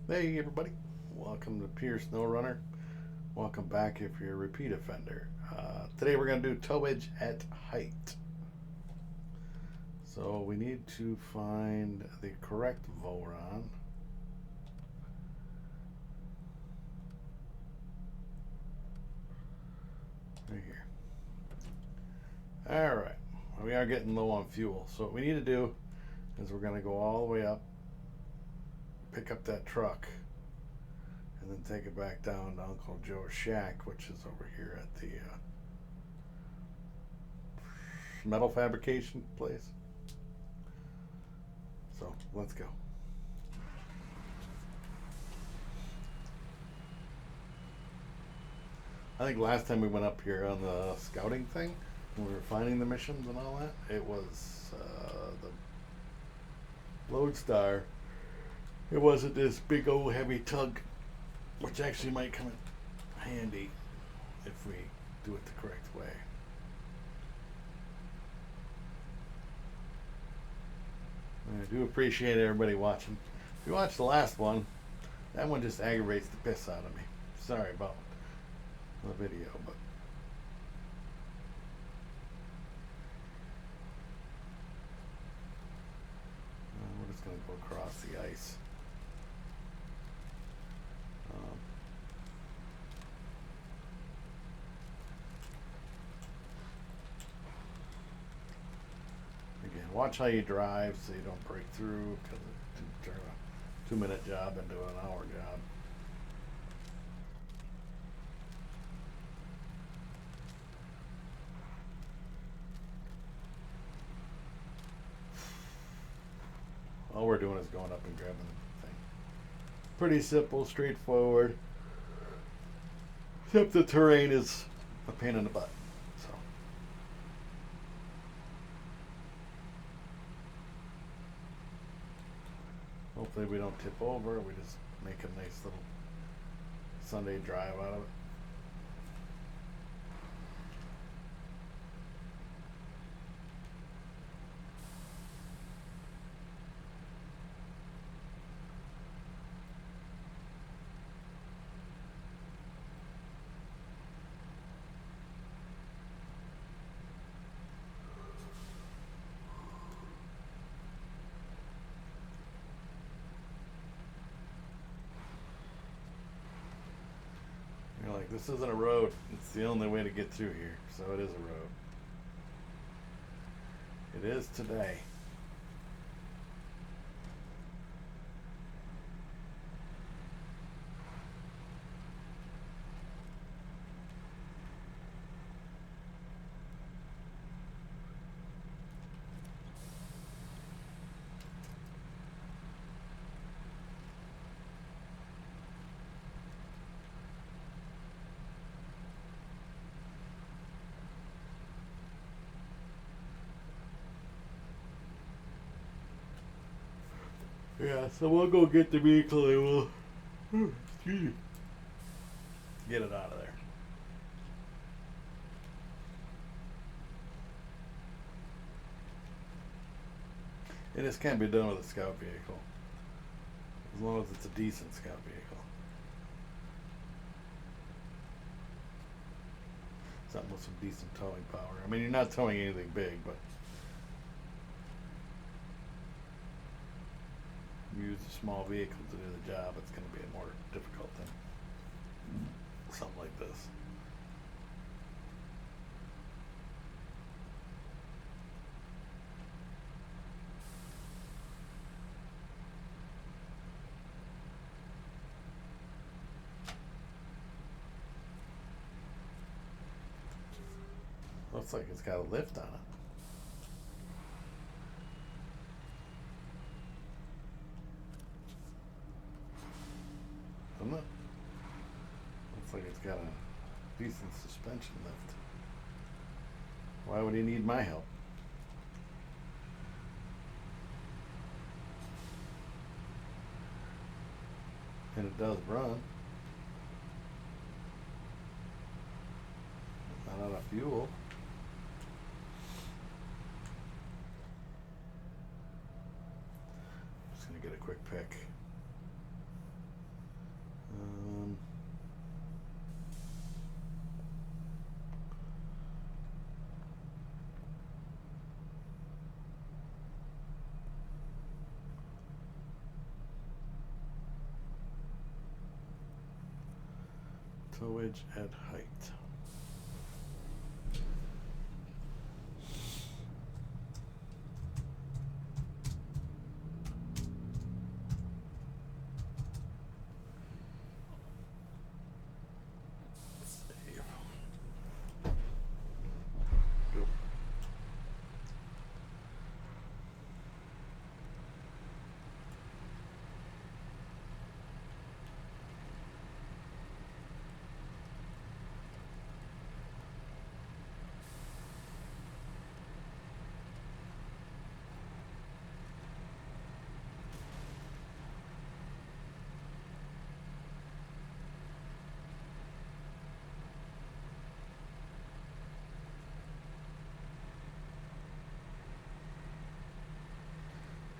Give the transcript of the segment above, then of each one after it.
Hey everybody, welcome to Pure Snowrunner. Welcome back if you're a repeat offender. Today we're going to do towage at height. So we need to find the correct Voron. Right here. Alright, we are getting low on fuel. So what we need to do is we're going to go all the way up, pick up that truck, and then take it back down to Uncle Joe's shack, which is over here at the metal fabrication place. So let's go. I think last time we went up here on the scouting thing, when we were finding the missions and all that, it was the Lodestar. It wasn't this big old heavy tug, which actually might come in handy if we do it the correct way. I do appreciate everybody watching. If you watched the last one, that one just aggravates the piss out of me. Sorry about the video, but we're just going to go across the ice. Again, watch how you drive so you don't break through, because it can turn a 2-minute job into an hour job. All we're doing is going up and grabbing the thing. Pretty simple, straightforward. Except the terrain is a pain in the butt. So hopefully we don't tip over. We just make a nice little Sunday drive out of it. You're like, this isn't a road. It's the only way to get through here. So it is a road. It is today. Yeah, so we'll go get the vehicle and we'll get it out of there. And this can be done with a scout vehicle, as long as it's a decent scout vehicle. Something with some decent towing power. I mean, you're not towing anything big, but use a small vehicle to do the job, it's going to be a more difficult thing. Something like this. Looks like it's got a lift on it. Doesn't it? Looks like it's got a decent suspension lift. Why would he need my help? And it does run. Not out of fuel. Just gonna get a quick pick. Towage at height. Save. Go.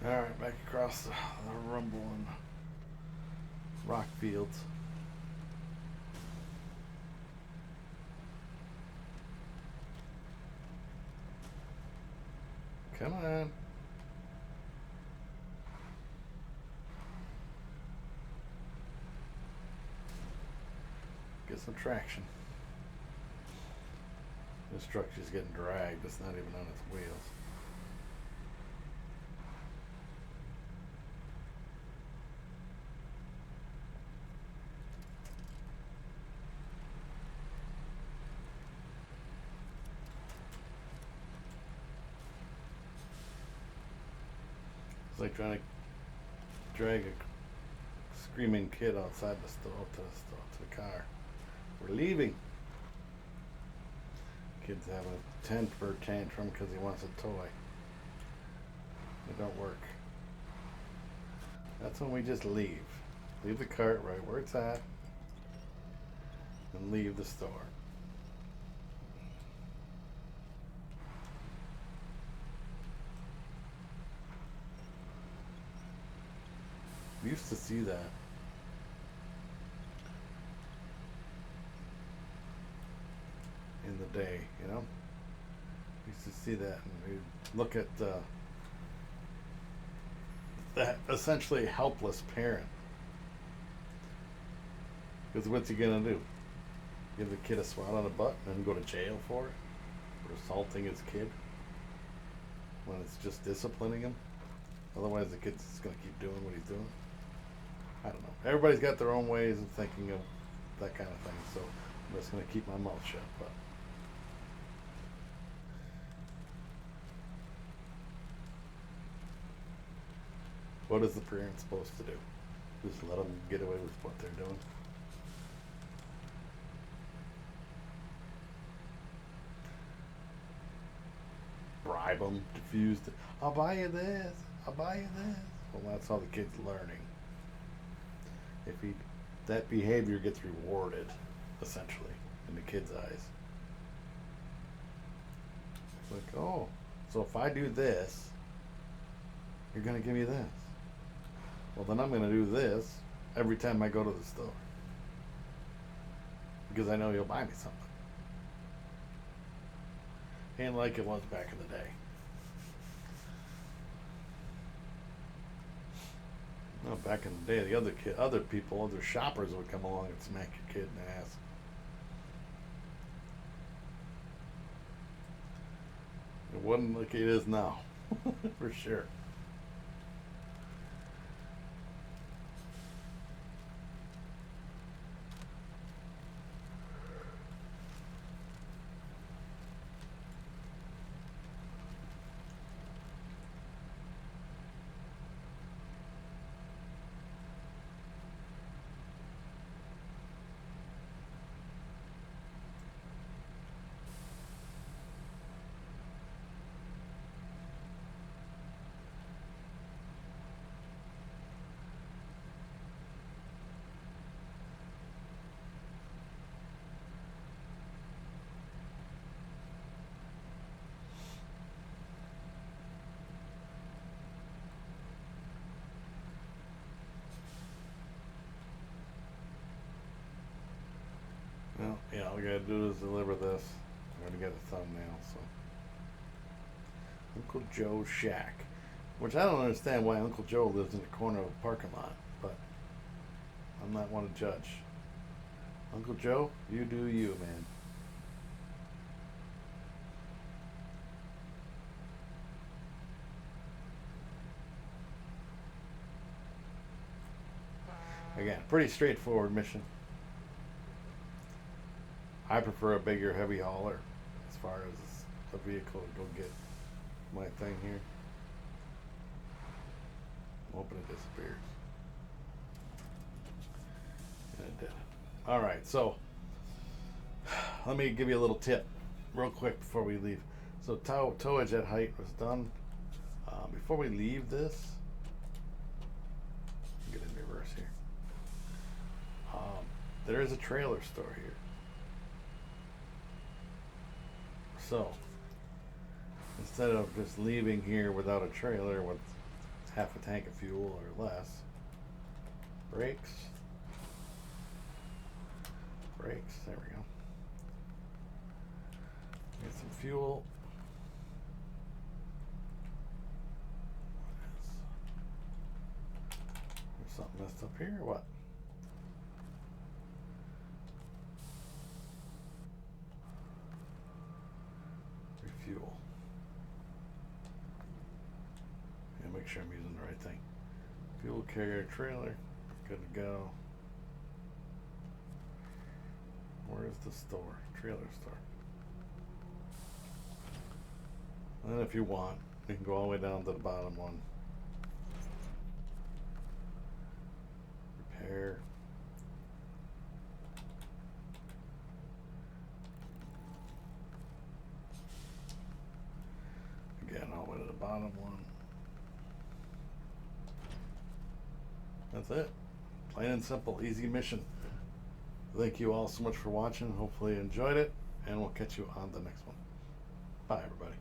Alright, back across the rumbling rock fields. Come on. Get some traction. This truck's just getting dragged. It's not even on its wheels. It's like trying to drag a screaming kid outside the store to the car. We're leaving. Kid's having a temper tantrum because he wants a toy. It don't work. That's when we just leave. Leave the cart right where it's at and leave the store. We used to see that. In the day, you know? We used to see that and we'd look at that essentially helpless parent. Because what's he gonna do? Give the kid a swat on the butt and then go to jail for it? For assaulting his kid? When it's just disciplining him? Otherwise the kid's just gonna keep doing what he's doing. I don't know. Everybody's got their own ways of thinking of that kind of thing, so I'm just gonna keep my mouth shut. But what is the parent supposed to do? Just let them get away with what they're doing? Bribe them, diffuse it. I'll buy you this. I'll buy you this. Well, that's how the kid's learning. If that behavior gets rewarded, essentially, in the kid's eyes. It's like, oh, so if I do this, you're gonna give me this. Well, then I'm gonna do this every time I go to the store. Because I know you'll buy me something. Ain't like it was back in the day. No, back in the day, the other people, other shoppers would come along and smack your kid in the ass. It wasn't like it is now, for sure. Well, yeah, all we gotta do is deliver this. I gotta get a thumbnail, so. Uncle Joe's shack. Which I don't understand why Uncle Joe lives in the corner of a parking lot, but I'm not one to judge. Uncle Joe, you do you, man. Again, pretty straightforward mission. I prefer a bigger, heavy hauler as far as the vehicle to go get my thing here. I'm hoping it disappears. And it did. Alright, so let me give you a little tip real quick before we leave. So towage at height was done. Before we leave this, get in reverse here. There is a trailer store here. So instead of just leaving here without a trailer with half a tank of fuel or less, brakes, there we go. Get some fuel. There's something messed up here or what? Refuel. Yeah, make sure I'm using the right thing. Fuel carrier trailer, good to go. Where's the store? Trailer store. And then if you want, you can go all the way down to the bottom one. Repair. Again, all the way to the bottom one. That's it. Plain and simple, easy mission. Thank you all so much for watching. Hopefully you enjoyed it, and we'll catch you on the next one. Bye, everybody.